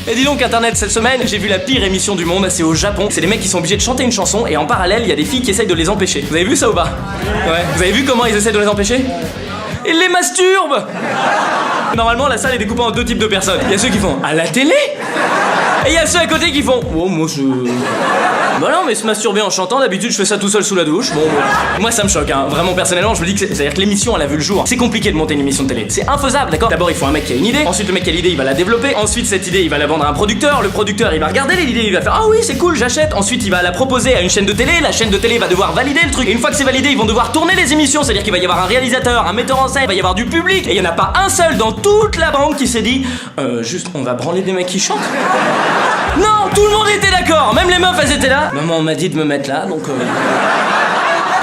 Et dis donc internet, cette semaine j'ai vu la pire émission du monde, c'est au Japon. C'est des mecs qui sont obligés de chanter une chanson et en parallèle il y a des filles qui essayent de les empêcher. Vous avez vu ça ou pas? Ouais. Vous avez vu comment ils essaient de les empêcher? Ils les masturbent. Normalement la salle est découpée en deux types de personnes. Il y a ceux qui font à la télé et il y a ceux à côté qui font oh moi je... Bah non mais se masturber en chantant, d'habitude je fais ça tout seul sous la douche. Bon moi ça me choque hein. Vraiment personnellement je me dis que c'est-à-dire que l'émission elle a vu le jour. C'est compliqué de monter une émission de télé. C'est infaisable, d'accord? D'abord il faut un mec qui a une idée. Ensuite le mec qui a l'idée il va la développer. Ensuite cette idée il va la vendre à un producteur. Le producteur il va regarder l'idée, il va faire ah oui c'est cool j'achète. Ensuite il va la proposer à une chaîne de télé. La chaîne de télé va devoir valider le truc. Et une fois que c'est validé ils vont devoir tourner les émissions. C'est-à-dire qu'il va y avoir un réalisateur, un metteur en scène, il va y avoir du public. Et il y en a pas un seul dans toute la bande qui s'est dit juste on va branler des mecs qui chantent. Non, tout le monde était d'accord, même les meufs elles étaient là. Maman m'a dit de me mettre là, donc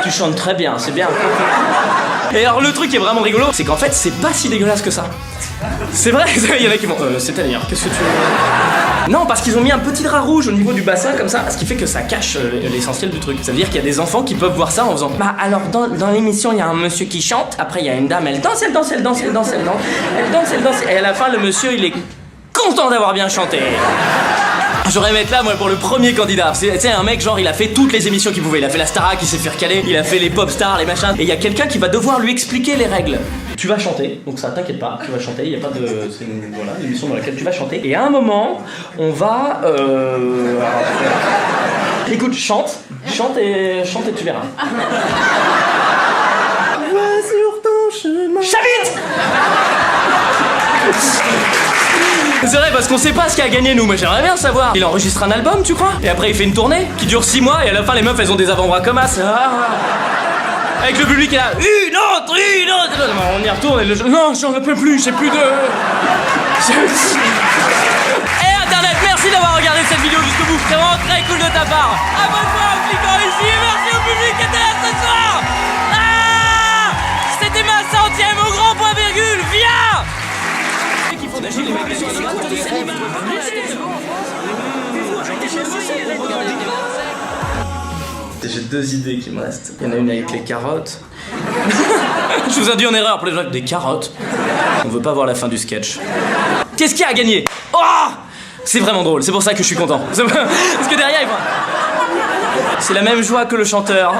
tu chantes très bien, c'est bien. Et alors le truc qui est vraiment rigolo, c'est qu'en fait c'est pas si dégueulasse que ça. C'est vrai, il y en a qui vont c'est-à-dire, qu'est-ce que tu veux? Non, parce qu'ils ont mis un petit drap rouge au niveau du bassin comme ça, ce qui fait que ça cache l'essentiel du truc. Ça veut dire qu'il y a des enfants qui peuvent voir ça en faisant bah alors dans l'émission il y a un monsieur qui chante, après il y a une dame, elle danse, elle danse, elle danse, elle danse, elle danse, elle danse, elle danse, et à la fin le monsieur il est content d'avoir bien chanté. J'aurais mettre là moi pour le premier candidat. C'est un mec genre il a fait toutes les émissions qu'il pouvait. Il a fait la Starac, il s'est fait recaler, il a fait les pop stars, les machins. Et il y a quelqu'un qui va devoir lui expliquer les règles. Tu vas chanter, donc ça t'inquiète pas, tu vas chanter, il y a pas de... C'est une émission dans laquelle tu vas chanter. Et à un moment, on va... Écoute, chante et tu verras. Va sur ton chemin. Chavite. C'est vrai parce qu'on sait pas ce qu'il a gagné nous, moi j'aimerais bien savoir. Il enregistre un album tu crois? Et après il fait une tournée qui dure 6 mois et à la fin les meufs elles ont des avant-bras comme ça. Avec le public qui est là, une autre. On y retourne et le non j'en peux plus, j'ai plus de... Et internet, merci d'avoir regardé cette vidéo jusqu'au bout, c'est vraiment très cool de ta part. Abonne-toi en cliquant ici et merci au public qui était là ce soir. C'était ma 100e au grand point virgule, viens. J'ai 2 idées qui me restent. Il y en a une avec les carottes. Je vous ai dit en erreur pour les gens avec des carottes. On veut pas voir la fin du sketch. Qu'est-ce qu'il y a à gagner? Oh, c'est vraiment drôle, c'est pour ça que je suis content. Parce que derrière, c'est la même joie que le chanteur.